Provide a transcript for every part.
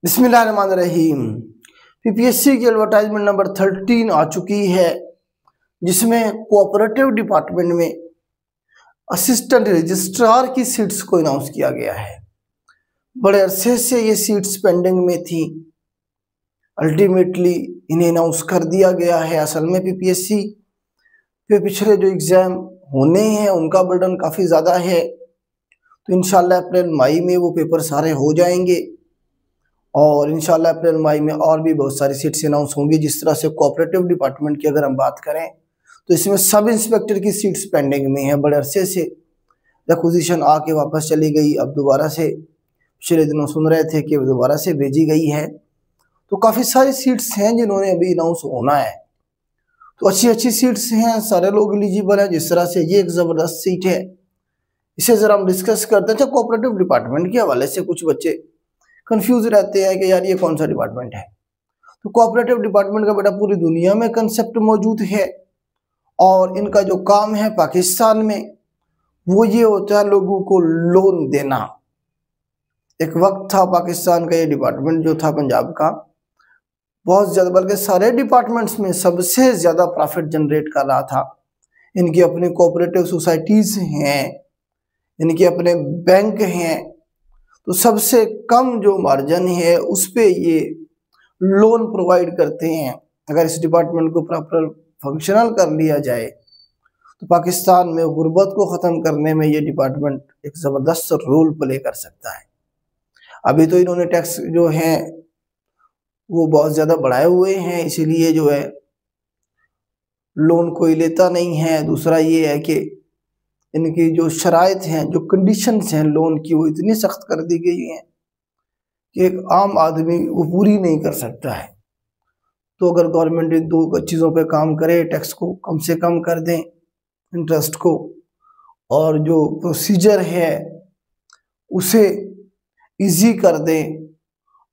बिस्मिल्लाहिर्रहमानिर्रहीम। पीपीएससी की advertisement number 13 आ चुकी है, जिसमें कोऑपरेटिव डिपार्टमेंट में असिस्टेंट रजिस्ट्रार की सीट्स को अनाउंस किया गया है। बड़े अरसे से ये सीट्स पेंडिंग में थी, अल्टीमेटली इन्हें अनाउंस कर दिया गया है। असल में पीपीएससी पे पिछले जो एग्ज़ाम होने हैं उनका बर्डन काफ़ी ज़्यादा है, तो इंशाल्लाह अप्रैल मई में वो पेपर सारे हो जाएंगे और इंशाल्लाह अप्रैल मई में और भी बहुत सारी सीट्स अनाउंस होंगी। जिस तरह से कोऑपरेटिव डिपार्टमेंट की अगर हम बात करें तो इसमें सब इंस्पेक्टर की सीट्स पेंडिंग में है। बड़े अरसे से रिक्विजिशन आके वापस चली गई, अब दोबारा से पिछले दिनों सुन रहे थे कि दोबारा से भेजी गई है, तो काफ़ी सारी सीट्स हैं जिन्होंने अभी अनाउंस होना है। तो अच्छी अच्छी सीट्स हैं, सारे लोग एलिजिबल हैं। जिस तरह से ये एक ज़बरदस्त सीट है, इसे ज़रा हम डिस्कस करते हैं। कोऑपरेटिव डिपार्टमेंट के हवाले से कुछ बच्चे कंफ्यूज रहते हैं कि यार ये कौन सा डिपार्टमेंट है। तो कोऑपरेटिव डिपार्टमेंट का बेटा पूरी दुनिया में कंसेप्ट मौजूद है और इनका जो काम है पाकिस्तान में वो ये होता है लोगों को लोन देना। एक वक्त था पाकिस्तान का ये डिपार्टमेंट जो था पंजाब का बहुत ज़्यादा, बल्कि सारे डिपार्टमेंट्स में सबसे ज़्यादा प्रॉफिट जनरेट कर रहा था। इनकी अपनी कोऑपरेटिव सोसाइटीज़ हैं, इनके अपने बैंक हैं, तो सबसे कम जो मार्जिन है उस पे ये लोन प्रोवाइड करते हैं। अगर इस डिपार्टमेंट को प्रॉपर फंक्शनल कर लिया जाए तो पाकिस्तान में गुर्बत को ख़त्म करने में ये डिपार्टमेंट एक ज़बरदस्त रोल प्ले कर सकता है। अभी तो इन्होंने टैक्स जो हैं वो बहुत ज़्यादा बढ़ाए हुए हैं, इसीलिए जो है लोन कोई लेता नहीं है। दूसरा ये है कि इनकी जो शराइत हैं, जो कंडीशंस हैं लोन की, वो इतनी सख्त कर दी गई हैं कि एक आम आदमी वो पूरी नहीं कर सकता है। तो अगर गवर्नमेंट इन दो चीज़ों पे काम करे, टैक्स को कम से कम कर दें, इंटरेस्ट को, और जो प्रोसीजर है उसे इजी कर दें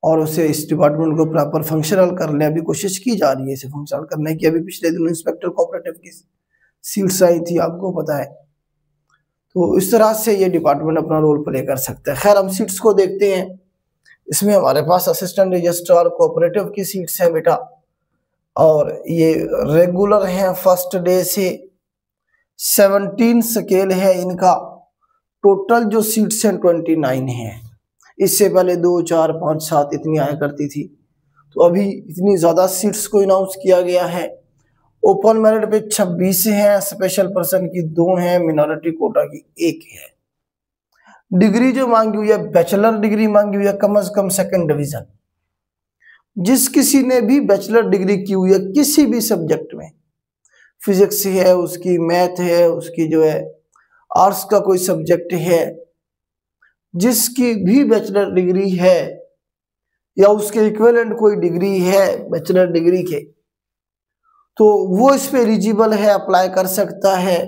और उसे इस डिपार्टमेंट को प्रॉपर फंक्शनल करने अभी कोशिश की जा रही है इसे फंक्शनल करने की। अभी पिछले दिनों इंस्पेक्टर कोऑपरेटिव की सीट्स आई थी, आपको पता है। तो इस तरह से ये डिपार्टमेंट अपना रोल प्ले कर सकता है। खैर, हम सीट्स को देखते हैं। इसमें हमारे पास असिस्टेंट रजिस्ट्रार कोऑपरेटिव की सीट्स हैं बेटा, और ये रेगुलर हैं फर्स्ट डे से। 17 स्केल है इनका। टोटल जो सीट्स हैं 29 हैं। इससे पहले 2, 4, 5, 7 इतनी आया करती थी, तो अभी इतनी ज़्यादा सीट्स को अनाउंस किया गया है। ओपन मेरिट पे 26 हैं, स्पेशल पर्सन की 2 हैं, मिनॉरिटी कोटा की 1 है। डिग्री जो मांगी हुई है, बैचलर डिग्री मांगी हुई है, कम से कम 2nd डिवीजन। जिस किसी ने भी बैचलर डिग्री की हुई है किसी भी सब्जेक्ट में, फिजिक्स है उसकी, मैथ है उसकी, जो है आर्ट्स का कोई सब्जेक्ट है, जिसकी भी बैचलर डिग्री है या उसके इक्विवेलेंट कोई डिग्री है बैचलर डिग्री के, तो वो इस पे एलिजिबल है, अप्लाई कर सकता है।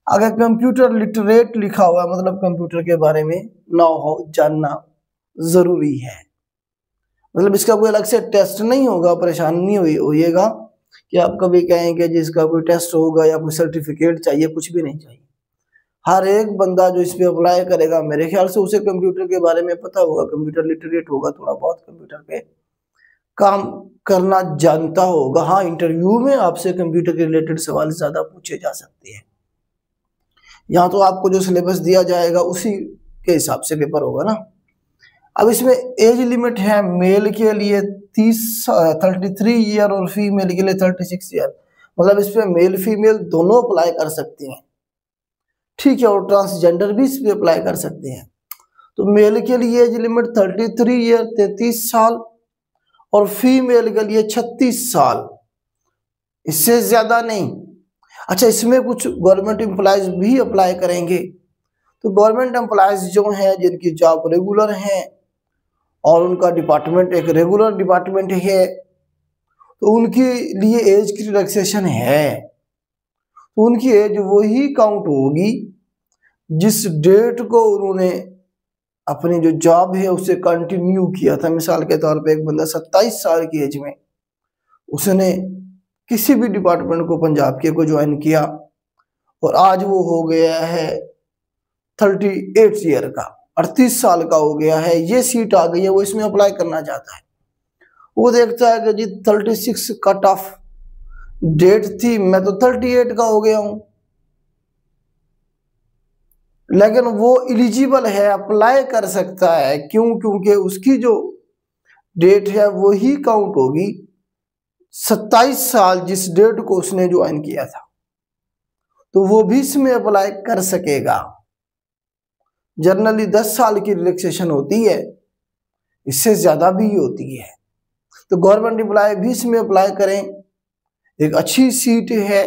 अगर कंप्यूटर लिटरेट लिखा हुआ है, मतलब कंप्यूटर के बारे में ना हो जानना ज़रूरी है। मतलब इसका कोई अलग से टेस्ट नहीं होगा, परेशान नहीं होइएगा कि आप कभी कहें कि जिसका कोई टेस्ट होगा या कोई सर्टिफिकेट चाहिए, कुछ भी नहीं चाहिए। हर एक बंदा जो इस पे अप्लाई करेगा, मेरे ख्याल से उसे कंप्यूटर के बारे में पता होगा, कंप्यूटर लिटरेट होगा, थोड़ा बहुत कंप्यूटर पे काम करना जानता होगा। हाँ, इंटरव्यू में आपसे कंप्यूटर के रिलेटेड सवाल ज़्यादा पूछे जा सकते हैं। यहाँ तो आपको जो सिलेबस दिया जाएगा उसी के हिसाब से पेपर होगा ना। अब इसमें एज लिमिट है मेल के लिए 33 ईयर और फीमेल के लिए 36 ईयर। मतलब इस पर मेल फीमेल दोनों अप्लाई कर सकते हैं, ठीक है, और ट्रांसजेंडर भी इस पर अप्लाई कर सकते हैं। तो मेल के लिए एज लिमिट 33 ईयर 33 साल और फीमेल के लिए 36 साल, इससे ज़्यादा नहीं। अच्छा, इसमें कुछ गवर्नमेंट एम्प्लॉयज़ भी अप्लाई करेंगे। तो गवर्नमेंट एम्प्लॉयज़ जो हैं जिनकी जॉब रेगुलर हैं और उनका डिपार्टमेंट एक रेगुलर डिपार्टमेंट है, तो उनके लिए एज की रिलैक्सेशन है। तो उनकी एज वही काउंट होगी जिस डेट को उन्होंने अपनी जो जॉब है उसे कंटिन्यू किया था। मिसाल के तौर पे एक बंदा 27 साल की एज में उसने किसी भी डिपार्टमेंट को पंजाब के को ज्वाइन किया और आज वो हो गया है 38 ईयर का, 38 साल का हो गया है, ये सीट आ गई है, वो इसमें अप्लाई करना चाहता है। वो देखता है कि जी 36 कट ऑफ डेट थी, मैं तो 38 का हो गया हूं, लेकिन वो एलिजिबल है, अप्लाई कर सकता है। क्यों? क्योंकि उसकी जो डेट है वो ही काउंट होगी 27 साल जिस डेट को उसने ज्वाइन किया था, तो वो भी इसमें अप्लाई कर सकेगा। जनरली 10 साल की रिलैक्सेशन होती है, इससे ज्यादा भी होती है, तो गवर्नमेंट एम्प्लॉय भी इसमें अप्लाई करें, एक अच्छी सीट है।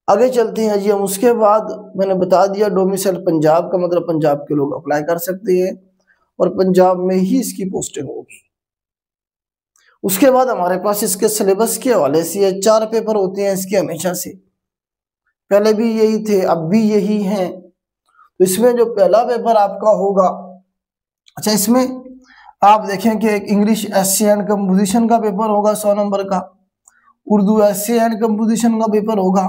आगे चलते हैं जी हम। उसके बाद मैंने बता दिया डोमिसाइल पंजाब का मतलब पंजाब के लोग अप्लाई कर सकते हैं और पंजाब में ही इसकी पोस्टिंग होगी। उसके बाद हमारे पास इसके सिलेबस के हवाले से 4 पेपर होते हैं इसके हमेशा से, पहले भी यही थे, अब भी यही हैं। तो इसमें जो पहला पेपर आपका होगा, अच्छा इसमें आप देखें कि एक इंग्लिश एस्से एंड कंपोजिशन का पेपर होगा 100 नंबर का, उर्दू एस्से एंड कंपोजिशन का पेपर होगा,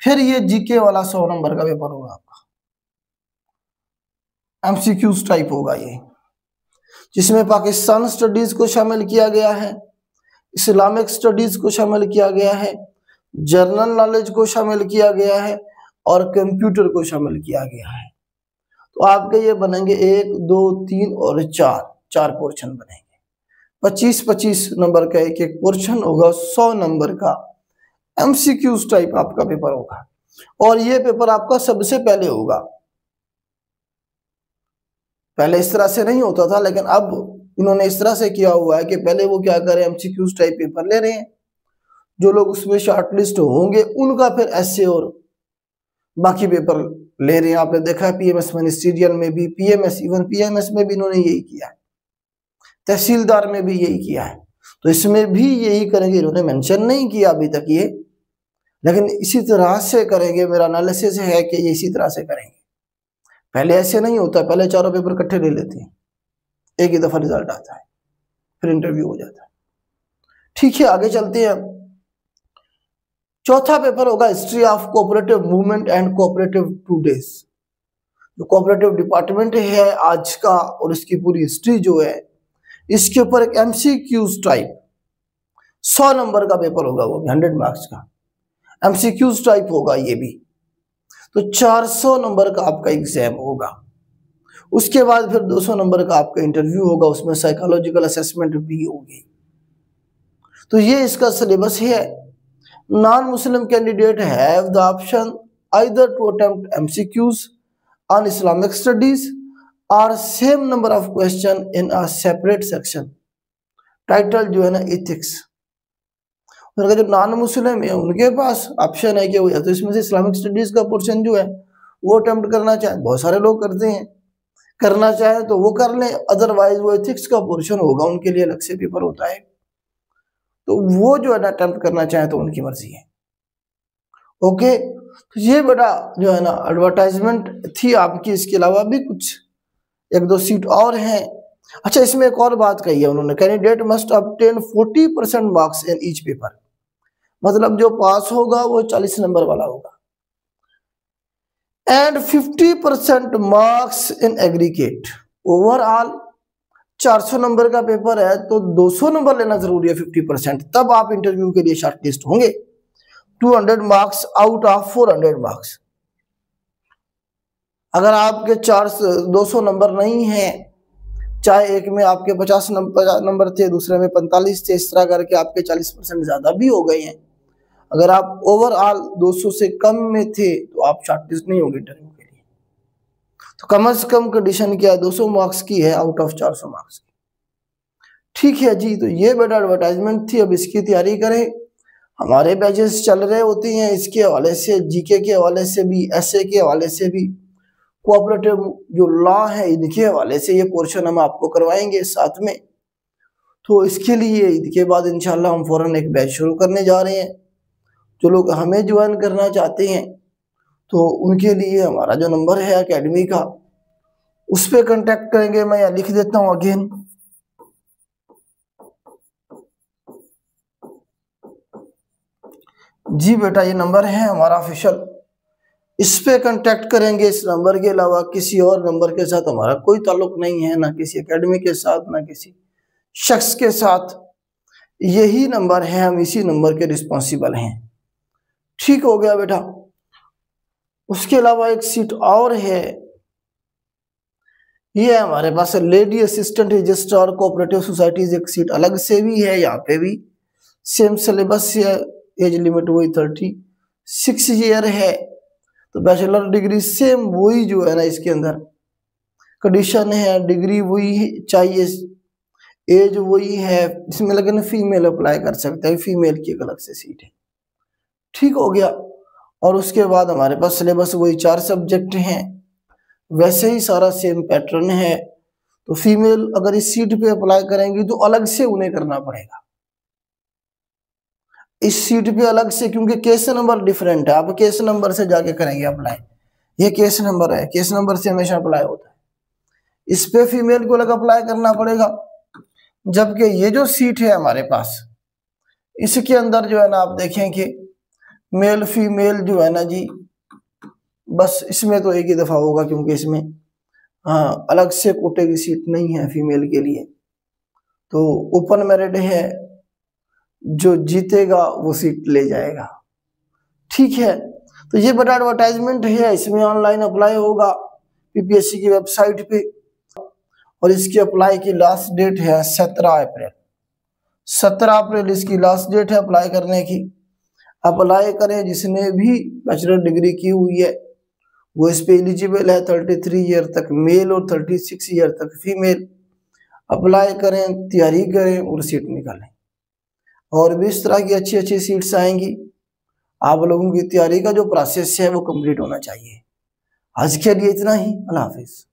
फिर ये जीके वाला 100 नंबर का पेपर होगा आपका, एमसीक्यूज टाइप होगा ये, जिसमें पाकिस्तान स्टडीज को शामिल किया गया है, इस्लामिक स्टडीज को शामिल किया गया है, जनरल नॉलेज को शामिल किया गया है और कंप्यूटर को शामिल किया गया है। तो आपके ये बनेंगे 1, 2, 3 और 4 पोर्शन बनेंगे। 25-25 नंबर का एक एक पोर्शन होगा, 100 नंबर का एमसीक्यूज टाइप आपका पेपर होगा। और ये पेपर आपका सबसे पहले होगा, पहले इस तरह से नहीं होता था, लेकिन अब इन्होंने इस तरह से किया हुआ है कि पहले वो क्या करें, एमसीक्यूज टाइप पेपर ले रहे हैं, जो लोग उसमें शॉर्टलिस्ट होंगे उनका फिर एस्से और बाकी पेपर ले रहे हैं। आपने देखा है पीएमएस मिनिस्ट्रियल में भी, पीएमएस इवन पीएमएस में भी इन्होंने यही किया है, तहसीलदार में भी यही किया है, तो इसमें भी यही करेंगे। इन्होंने मेंशन नहीं किया अभी तक ये, लेकिन इसी तरह से करेंगे, मेरा एनालिसिस है कि ये इसी तरह से करेंगे। पहले ऐसे नहीं होता, पहले चारों पेपर इकट्ठे ले लेते हैं, एक ही दफा रिजल्ट आता है, फिर इंटरव्यू हो जाता है। ठीक है, आगे चलते हैं। चौथा पेपर होगा history of cooperative movement and cooperative today's. जो कोऑपरेटिव डिपार्टमेंट है आज का और इसकी पूरी हिस्ट्री जो है, इसके ऊपर एक एमसीक्यूज टाइप 100 नंबर का पेपर होगा, वो भी 100 मार्क्स का एमसीक्यूज टाइप होगा ये भी। तो 400 नंबर का आपका एग्जाम होगा। उसके बाद फिर 200 नंबर का आपका इंटरव्यू होगा, उसमें साइकोलॉजिकल असेसमेंट भी होगी। तो ये इसका सिलेबस है। Non Muslim candidate have the option either to attempt MCQs on Islamic studies और same number of question in a separate section, title जो है ना एथिक्स। और जो नॉन मुस्लिम है उनके पास ऑप्शन है कि वो या तो इसमें से इस्लामिक स्टडीज का पोर्शन जो है वो अटेम्प्ट करना चाहे, बहुत सारे लोग करते हैं, करना चाहे तो वो कर लें, अदरवाइज वो एथिक्स का पोर्शन होगा, उनके लिए अलग से पेपर होता है, तो वो जो है ना अटेम्प्ट करना चाहे तो उनकी मर्जी है। ओके, तो ये बड़ा जो है ना एडवर्टाइजमेंट थी आपकी। इसके अलावा भी कुछ 1-2 सीट और हैं। अच्छा, इसमें एक और बात कही है उन्होंने, candidate must obtain 40% marks in each paper, मतलब जो पास होगा वो 40 नंबर वाला होगा, and 50% marks in aggregate. Overall 400 number का पेपर है तो 200 नंबर लेना जरूरी है 50%, तब आप इंटरव्यू के लिए शॉर्टलिस्ट होंगे। 200 मार्क्स आउट ऑफ 400 मार्क्स। अगर आपके 200 नंबर नहीं है, चाहे एक में आपके 50 नंबर थे, दूसरे में 45 थे, इस तरह करके आपके 40% ज्यादा भी हो गए हैं, अगर आप ओवरऑल 200 से कम में थे तो आप शॉर्टलिस्ट नहीं होंगे इंटरव्यू के लिए। तो कम से कम कंडीशन क्या है, 200 मार्क्स की है आउट ऑफ 400 मार्क्स की। ठीक है जी, तो ये बड़ा एडवर्टाइजमेंट थी। अब इसकी तैयारी करें, हमारे बैचेस चल रहे होते हैं इसके हवाले से, जीके के हवाले से भी, एसए के हवाले से भी, कोऑपरेटिव जो लॉ है इनके हवाले से ये पोर्शन हम आपको करवाएंगे साथ में। तो इसके लिए ईद के बाद इंशाल्लाह हम फौरन एक बैच शुरू करने जा रहे हैं। जो लोग हमें ज्वाइन करना चाहते हैं तो उनके लिए हमारा जो नंबर है एकेडमी का, उस पर कांटेक्ट करेंगे। मैं यहाँ लिख देता हूँ अगेन, जी बेटा ये नंबर है हमारा ऑफिशियल, इस पे कांटेक्ट करेंगे। इस नंबर के अलावा किसी और नंबर के साथ हमारा कोई ताल्लुक नहीं है, ना किसी एकेडमी के साथ, ना किसी शख्स के साथ। यही नंबर है, हम इसी नंबर के रिस्पॉन्सिबल हैं। ठीक हो गया बेटा। उसके अलावा एक सीट और है, ये है हमारे पास lady assistant registrar cooperative societies. एक सीट अलग से भी है, यहाँ पे भी सेम सिलेबस है, एज लिमिट वही 36 ईयर है। तो बैचलर डिग्री सेम वही जो है ना, इसके अंदर कंडीशन है, डिग्री वही चाहिए, एज वही है इसमें, लेकिन फीमेल अप्लाई कर सकते हैं, फीमेल की एक अलग से सीट है। ठीक हो गया। और उसके बाद हमारे पास सिलेबस वही 4 सब्जेक्ट हैं, वैसे ही सारा सेम पैटर्न है। तो फीमेल अगर इस सीट पे अप्लाई करेंगी तो अलग से उन्हें करना पड़ेगा, इस सीट पे अलग से, क्योंकि केस नंबर डिफरेंट है। आप केस नंबर से जाके करेंगे अप्लाई, ये केस नंबर है, केस नंबर से हमेशा अप्लाई होता है। इस पे फीमेल को अलग अप्लाई करना पड़ेगा। जबकि ये जो सीट है हमारे पास, इसके अंदर जो है ना, आप देखें कि मेल फीमेल जो है ना जी, बस इसमें तो एक ही दफा होगा, क्योंकि इसमें हाँ अलग से कोटे की सीट नहीं है फीमेल के लिए। तो ओपन मेरिट है, जो जीतेगा वो सीट ले जाएगा। ठीक है। तो ये बड़ा एडवर्टाइजमेंट है, इसमें ऑनलाइन अप्लाई होगा पीपीएससी की वेबसाइट पे। और इसकी अप्लाई की लास्ट डेट है 17 अप्रैल। 17 अप्रैल इसकी लास्ट डेट है अप्लाई करने की। अप्लाई करें, जिसने भी बैचलर डिग्री की हुई है वो इस पे एलिजिबल है। 33 ईयर तक मेल और 36 ईयर तक फीमेल। अप्लाई करें, तैयारी करें और सीट निकालें। और भी इस तरह की अच्छी अच्छी सीट्स आएंगी। आप लोगों की तैयारी का जो प्रोसेस है वो कंप्लीट होना चाहिए। आज के लिए इतना ही। अल्लाह हाफिज।